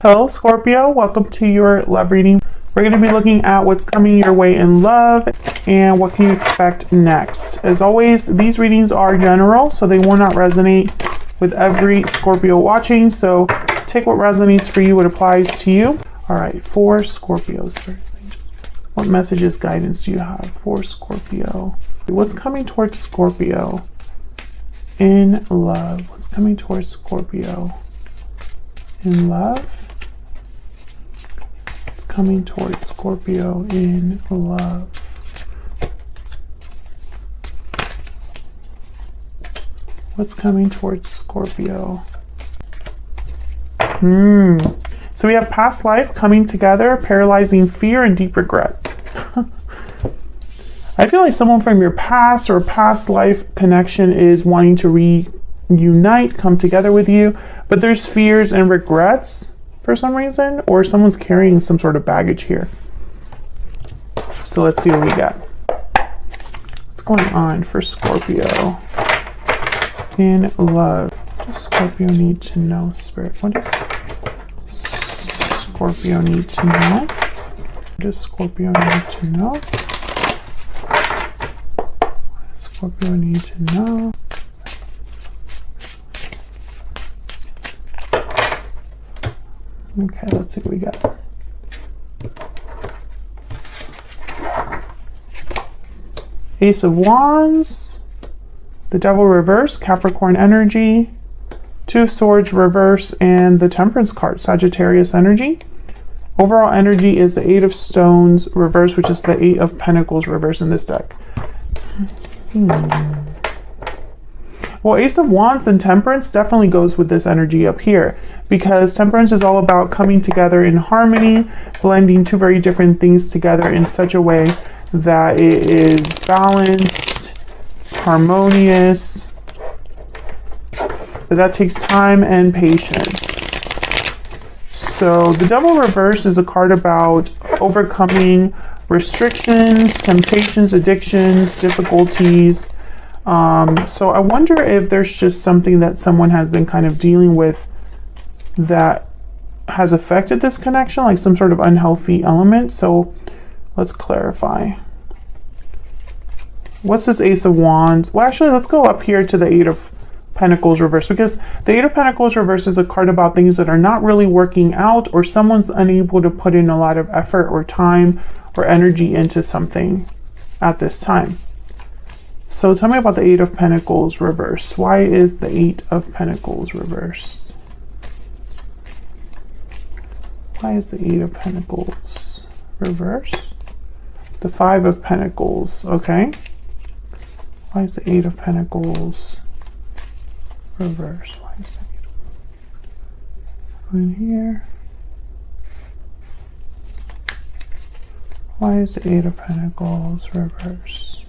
Hello Scorpio, welcome to your love reading. We're going to be looking at what's coming your way in love and what can you expect next. As always, these readings are general, so they will not resonate with every Scorpio watching. So take what resonates for you, what applies to you. All right, for Scorpios, what messages, guidance do you have for Scorpio? What's coming towards Scorpio in love? What's coming towards Scorpio in love? Coming towards Scorpio in love. What's coming towards Scorpio? So we have past life coming together, paralyzing fear and deep regret. I feel like someone from your past or past life connection is wanting to reunite, come together with you, but there's fears and regrets for some reason, or someone's carrying some sort of baggage here. So let's see what we get. What's going on for Scorpio in love? What does Scorpio need to know, Spirit? What does Scorpio need to know? What does Scorpio need to know? What does Scorpio need to know? Okay, let's see what we got. Ace of Wands, the Devil reverse, Capricorn energy, Two of Swords reverse, and the Temperance card, Sagittarius energy. Overall energy is the Eight of Stones reverse, which is the Eight of Pentacles reverse in this deck. Well, Ace of Wands and Temperance definitely goes with this energy up here, because Temperance is all about coming together in harmony, blending two very different things together in such a way that it is balanced, harmonious, but that takes time and patience. So the Devil reverse is a card about overcoming restrictions, temptations, addictions, difficulties. So I wonder if there's just something that someone has been kind of dealing with that has affected this connection, like some sort of unhealthy element. So let's clarify. What's this Ace of Wands? Well, actually, let's go up here to the Eight of Pentacles reverse, because the Eight of Pentacles reverse is a card about things that are not really working out, or someone's unable to put in a lot of effort or time or energy into something at this time. So tell me about the Eight of Pentacles reverse. Why is the Eight of Pentacles reverse? Why is the Eight of Pentacles reverse? The Five of Pentacles, okay. Why is the Eight of Pentacles reverse? Why is that in here? Why is the Eight of Pentacles reverse?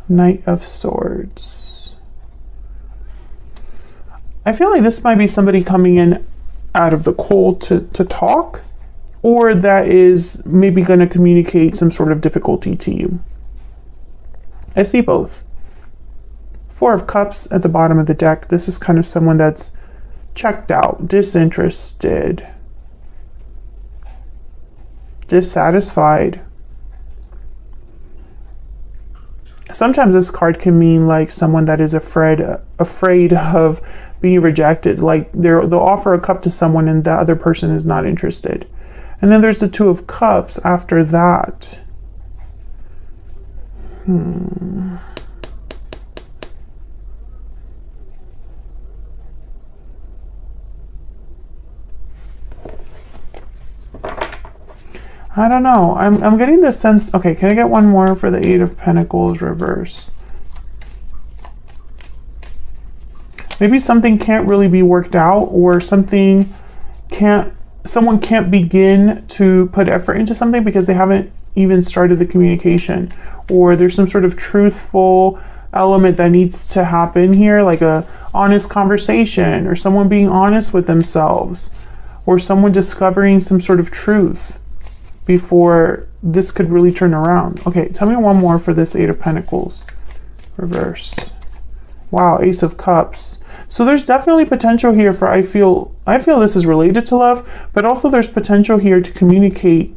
Knight of Swords. I feel like this might be somebody coming in out of the cold to talk, or that is maybe going to communicate some sort of difficulty to you. I see both. Four of Cups at the bottom of the deck. This is kind of someone that's checked out, disinterested, dissatisfied. Sometimes this card can mean like someone that is afraid of being rejected. Like they'll offer a cup to someone and the other person is not interested. And then there's the Two of Cups after that. I don't know. I'm getting the sense. Okay, can I get one more for the Eight of Pentacles reverse? Maybe something can't really be worked out, or someone can't begin to put effort into something because they haven't even started the communication, or there's some sort of truthful element that needs to happen here, like a honest conversation, or someone being honest with themselves, or someone discovering some sort of truth before this could really turn around. Okay, tell me one more for this Eight of Pentacles reverse. Wow, Ace of Cups. So there's definitely potential here for, I feel this is related to love, but also there's potential here to communicate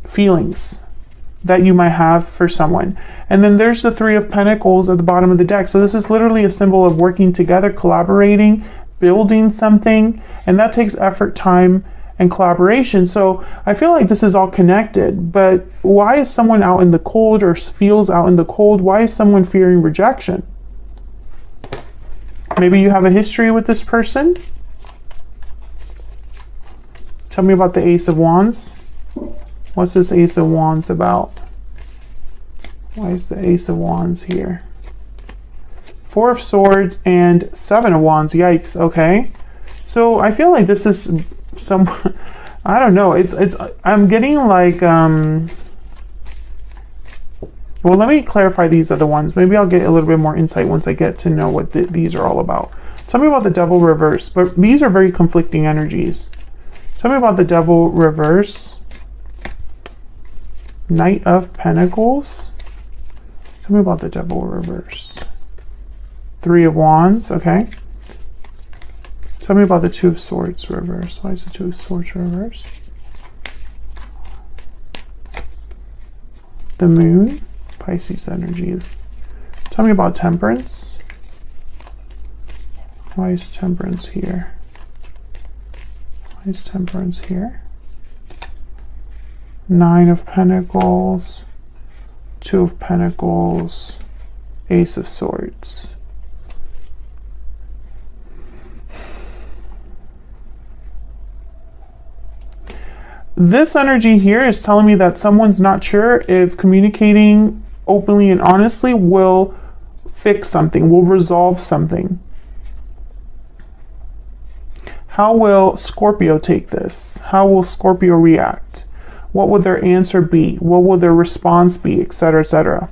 feelings that you might have for someone. And then there's the Three of Pentacles at the bottom of the deck. So this is literally a symbol of working together, collaborating, building something, and that takes effort, time, and collaboration. So I feel like this is all connected. But why is someone out in the cold or feels out in the cold? Why is someone fearing rejection? Maybe you have a history with this person. Tell me about the Ace of Wands. What's this Ace of Wands about? Why is the Ace of Wands here? Four of Swords and Seven of Wands. Yikes. Okay. So I feel like this is some, I don't know. I'm getting like, well, let me clarify these other ones. Maybe I'll get a little bit more insight once I get to know what these are all about. Tell me about the Devil reverse, but these are very conflicting energies. Tell me about the Devil reverse. Knight of Pentacles. Tell me about the Devil reverse. Three of Wands, okay. Tell me about the Two of Swords reverse. Why is the Two of Swords reverse? The Moon, Pisces energy. Tell me about Temperance. Why is Temperance here? Why is Temperance here? Nine of Pentacles, Two of Pentacles, Ace of Swords. This energy here is telling me that someone's not sure if communicating openly and honestly will fix something, will resolve something. How will Scorpio take this? How will Scorpio react? What will their answer be? What will their response be? Etc., etc.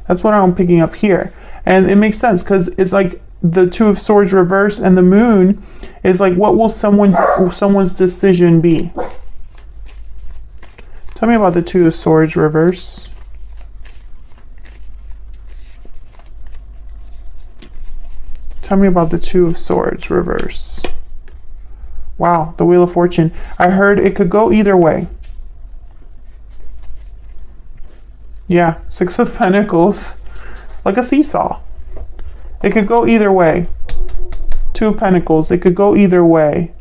That's what I'm picking up here. And it makes sense because it's like the Two of Swords reverse and the Moon is like, what will someone's decision be? Tell me about the Two of Swords reverse. Tell me about the Two of Swords reverse. Wow, the Wheel of Fortune. I heard it could go either way. Yeah, Six of Pentacles. Like a seesaw. It could go either way. Two of Pentacles. It could go either way.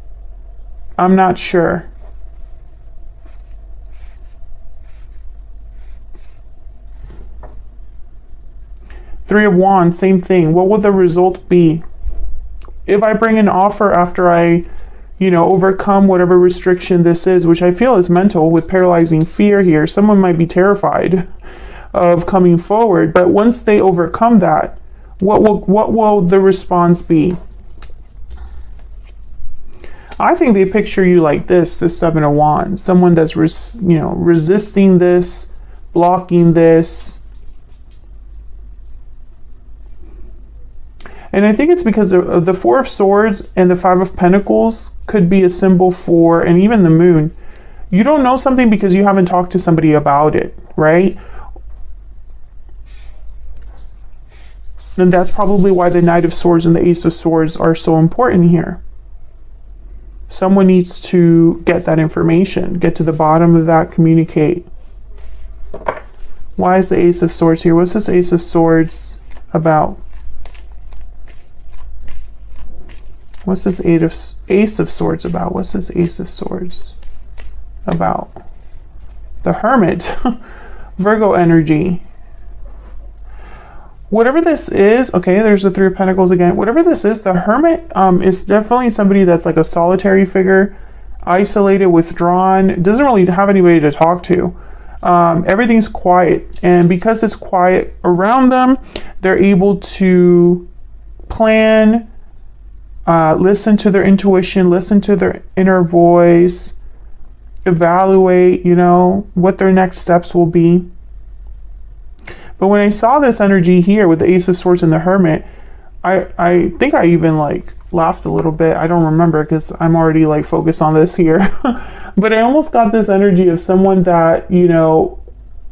I'm not sure. Three of Wands, same thing. What will the result be? If I bring an offer after I, overcome whatever restriction this is, which I feel is mental with paralyzing fear here, someone might be terrified of coming forward, but once they overcome that, what will the response be? I think they picture you like this, the Seven of Wands, someone that's resisting this, blocking this. And I think it's because of the Four of Swords and the Five of Pentacles could be a symbol for, and even the Moon. You don't know something because you haven't talked to somebody about it, right? And that's probably why the Knight of Swords and the Ace of Swords are so important here. Someone needs to get that information, get to the bottom of that, communicate. Why is the Ace of Swords here? What's this Ace of Swords about? What's this Ace of Swords about? What's this Ace of Swords about? The Hermit. Virgo energy. Whatever this is, okay, there's the Three of Pentacles again. Whatever this is, the Hermit is definitely somebody that's like a solitary figure, isolated, withdrawn, doesn't really have anybody to talk to. Everything's quiet. And because it's quiet around them, they're able to plan, listen to their intuition, listen to their inner voice, evaluate, what their next steps will be. But when I saw this energy here with the Ace of Swords and the Hermit, I think I even laughed a little bit. I don't remember because I'm already focused on this here. But I almost got this energy of someone that,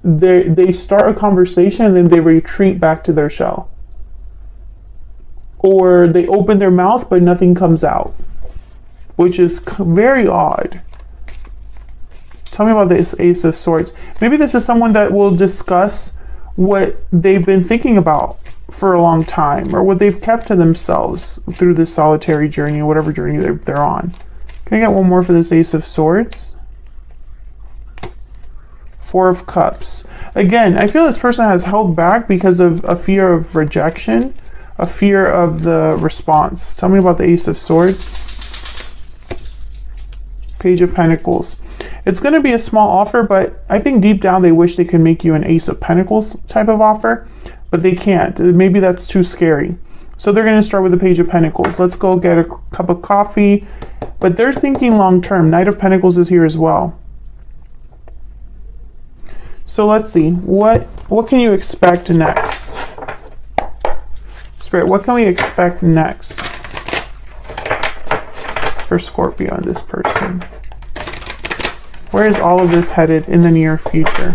they start a conversation and then they retreat back to their shell. or they open their mouth but nothing comes out, which is very odd. Tell me about this Ace of Swords. Maybe this is someone that will discuss what they've been thinking about for a long time, or what they've kept to themselves through this solitary journey, or whatever journey they're on. Can I get one more for this Ace of Swords? Four of Cups. Again, I feel this person has held back because of a fear of rejection, a fear of the response. Tell me about the Ace of Swords. Page of Pentacles. It's going to be a small offer, but I think deep down they wish they could make you an Ace of Pentacles type of offer, but they can't. Maybe that's too scary. So they're going to start with the Page of Pentacles. Let's go get a cup of coffee. But they're thinking long term. Knight of Pentacles is here as well. So let's see. What can you expect next? Spirit, what can we expect next for Scorpio and this person? Where is all of this headed in the near future?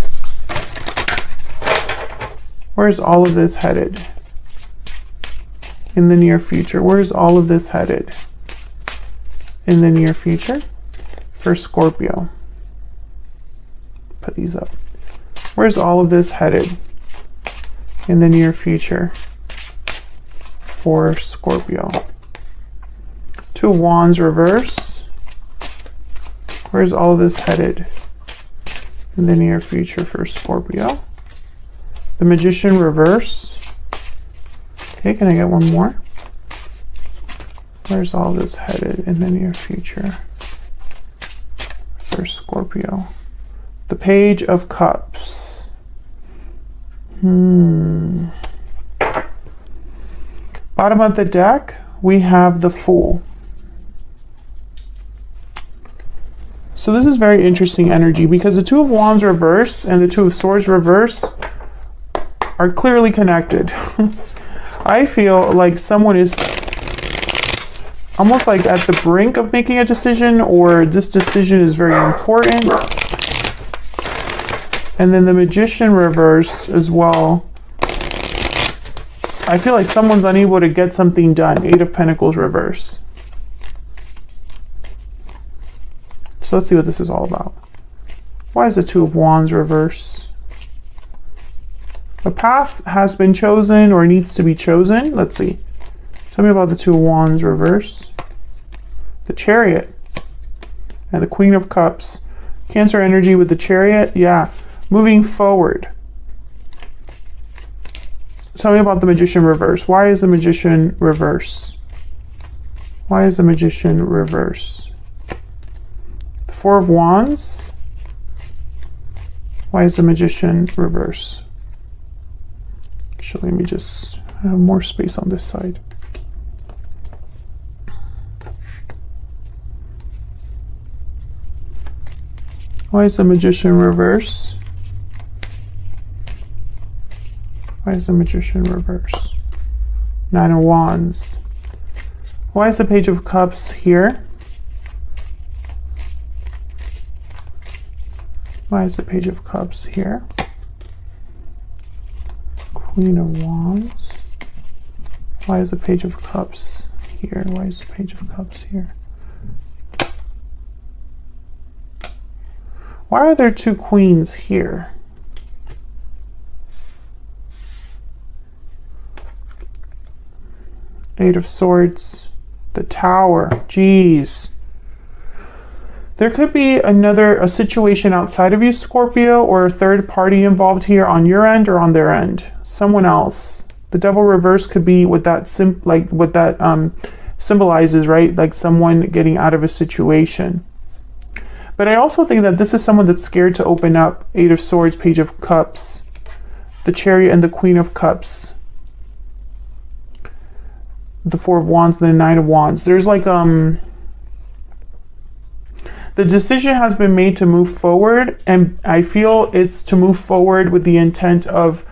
Where is all of this headed in the near future? Where is all of this headed in the near future for Scorpio? Put these up. Where's all of this headed in the near future for Scorpio? Two of Wands reverse. Where's all of this headed in the near future for Scorpio? The Magician reverse. Okay, can I get one more? Where's all this headed in the near future for Scorpio? The Page of Cups. Bottom of the deck, we have the Fool. So this is very interesting energy because the Two of Wands reverse and the Two of Swords reverse are clearly connected. I feel like someone is almost like at the brink of making a decision, or this decision is very important. And then the Magician reverse as well. I feel like someone's unable to get something done. Eight of Pentacles reverse. So let's see what this is all about. Why is the Two of Wands reverse? A path has been chosen or needs to be chosen. Let's see. Tell me about the Two of Wands reverse. The Chariot and the Queen of Cups. Cancer energy with the Chariot. Yeah. Moving forward. Tell me about the Magician reverse. Why is the Magician reverse? Why is the Magician reverse? The Four of Wands. Why is the Magician reverse? Actually, let me just have more space on this side. Why is the Magician reverse? Why is the Magician reverse? Nine of Wands. Why is the Page of Cups here? Why is the Page of Cups here? Queen of Wands. Why is the Page of Cups here? Why is the Page of Cups here? Why are there two queens here? Eight of Swords. The Tower. Jeez. There could be a situation outside of you, Scorpio, or a third party involved here on your end or on their end. Someone else. The Devil reverse could be what that symbolizes, right? Like someone getting out of a situation. But I also think that this is someone that's scared to open up. Eight of Swords, Page of Cups, the Chariot, and the Queen of Cups. The Four of Wands, and the Nine of Wands. There's like the decision has been made to move forward, and I feel it's to move forward with the intent of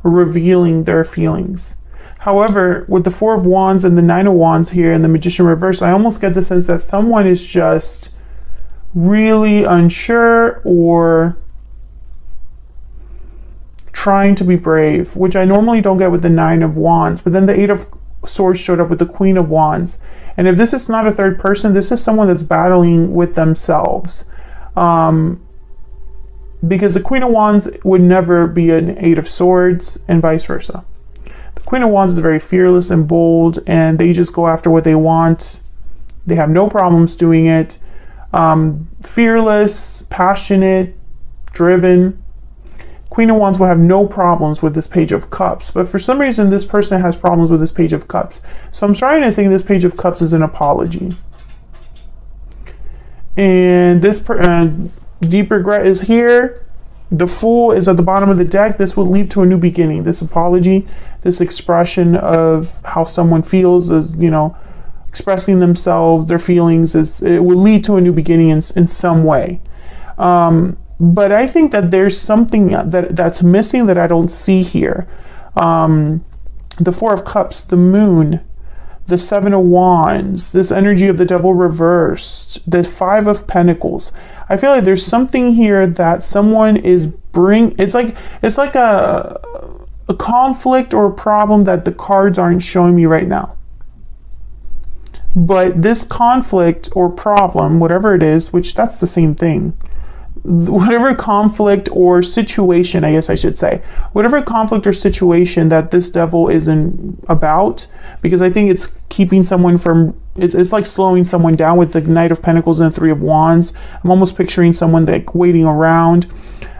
revealing their feelings. However, with the Four of Wands and the Nine of Wands here and the Magician reverse, I almost get the sense that someone is just really unsure or trying to be brave, which I normally don't get with the Nine of Wands. But then the Swords showed up with the Queen of Wands. And if this is not a third person, this is someone that's battling with themselves. Because the Queen of Wands would never be an Eight of Swords and vice versa. The Queen of Wands is very fearless and bold, and they just go after what they want. They have no problems doing it. Fearless, passionate, driven. Queen of Wands will have no problems with this Page of Cups, but for some reason this person has problems with this Page of Cups. So I'm starting to think this Page of Cups is an apology. And this deep regret is here. The Fool is at the bottom of the deck. This will lead to a new beginning. This apology, this expression of how someone feels, is, you know, expressing themselves, their feelings, it will lead to a new beginning in some way. But I think that there's something that's missing that I don't see here. The Four of Cups, the Moon, the Seven of Wands, this energy of the Devil reversed, the Five of Pentacles. I feel like there's something here that someone is it's like a conflict or a problem that the cards aren't showing me right now. But this conflict or problem, whatever it is, which that's the same thing, whatever conflict or situation, I guess I should say, whatever conflict or situation that this devil is about, because I think it's keeping someone from, it's like slowing someone down with the Knight of Pentacles and the Three of Wands. I'm almost picturing someone like waiting around.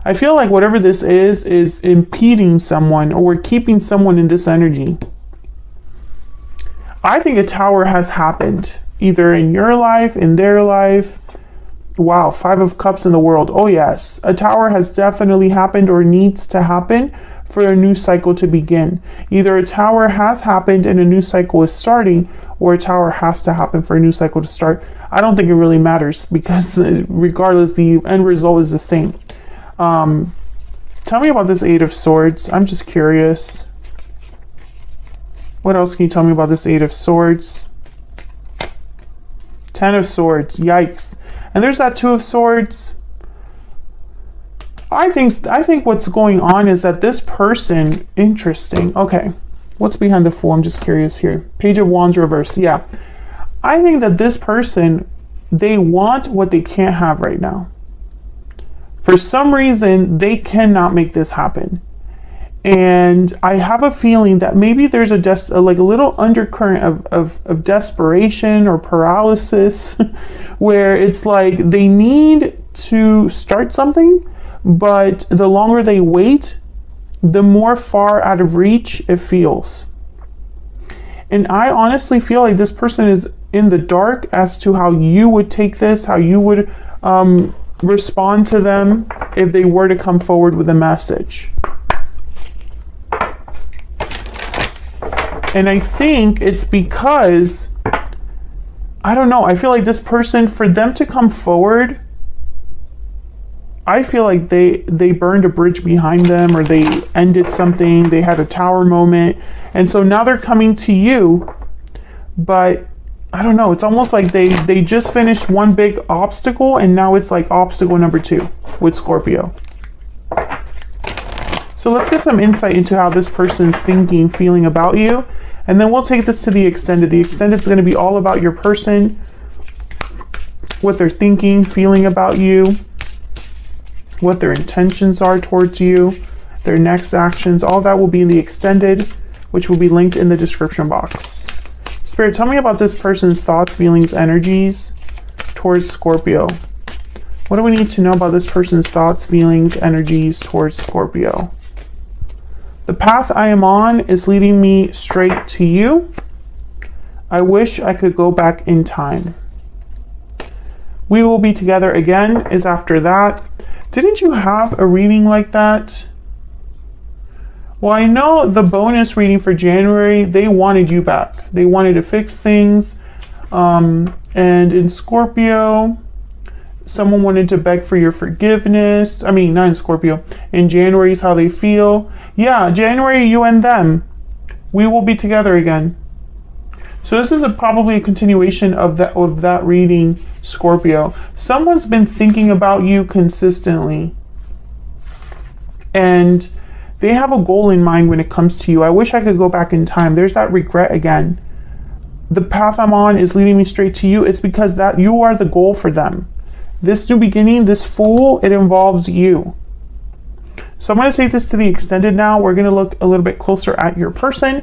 I feel like whatever this is impeding someone or keeping someone in this energy. I think a tower has happened, either in your life, in their life. Wow, Five of Cups in the World. Oh yes, a tower has definitely happened or needs to happen for a new cycle to begin. Either a tower has happened and a new cycle is starting, or a tower has to happen for a new cycle to start. I don't think it really matters, because regardless, the end result is the same. Tell me about this Eight of Swords. I'm just curious. What else can you tell me about this Eight of Swords? Ten of Swords. Yikes. And there's that Two of Swords. I think what's going on is that this person, interesting. Okay. What's behind the Fool? I'm just curious here. Page of Wands reversed. Yeah. I think that this person, they want what they can't have right now. For some reason, they cannot make this happen. And I have a feeling that maybe there's a little undercurrent of desperation or paralysis where it's like they need to start something, but the longer they wait, the more far out of reach it feels. And I honestly feel like this person is in the dark as to how you would take this, how you would respond to them if they were to come forward with a message. And I think it's because, I don't know, I feel like this person, for them to come forward, I feel like they burned a bridge behind them, or they ended something, they had a tower moment, and so now they're coming to you, but I don't know, it's almost like they just finished one big obstacle, and now it's like obstacle number 2 with Scorpio. So let's get some insight into how this person's thinking, feeling about you. And then we'll take this to the extended. The extended is going to be all about your person, what they're thinking, feeling about you, what their intentions are towards you, their next actions. All that will be in the extended, which will be linked in the description box. Spirit, tell me about this person's thoughts, feelings, energies towards Scorpio. What do we need to know about this person's thoughts, feelings, energies towards Scorpio? The path I am on is leading me straight to you. I wish I could go back in time. We will be together again is after that. Didn't you have a reading like that? Well, I know the bonus reading for January, they wanted you back. They wanted to fix things. And in Scorpio, someone wanted to beg for your forgiveness. I mean, not in Scorpio. In January is how they feel. Yeah, January, you and them. We will be together again. So this is probably a continuation of that reading, Scorpio. Someone's been thinking about you consistently. And They have a goal in mind when it comes to you. I wish I could go back in time. There's that regret again. The path I'm on is leading me straight to you. It's because that you are the goal for them. This new beginning, this Fool, it involves you. So I'm going to take this to the extended now. We're going to look a little bit closer at your person.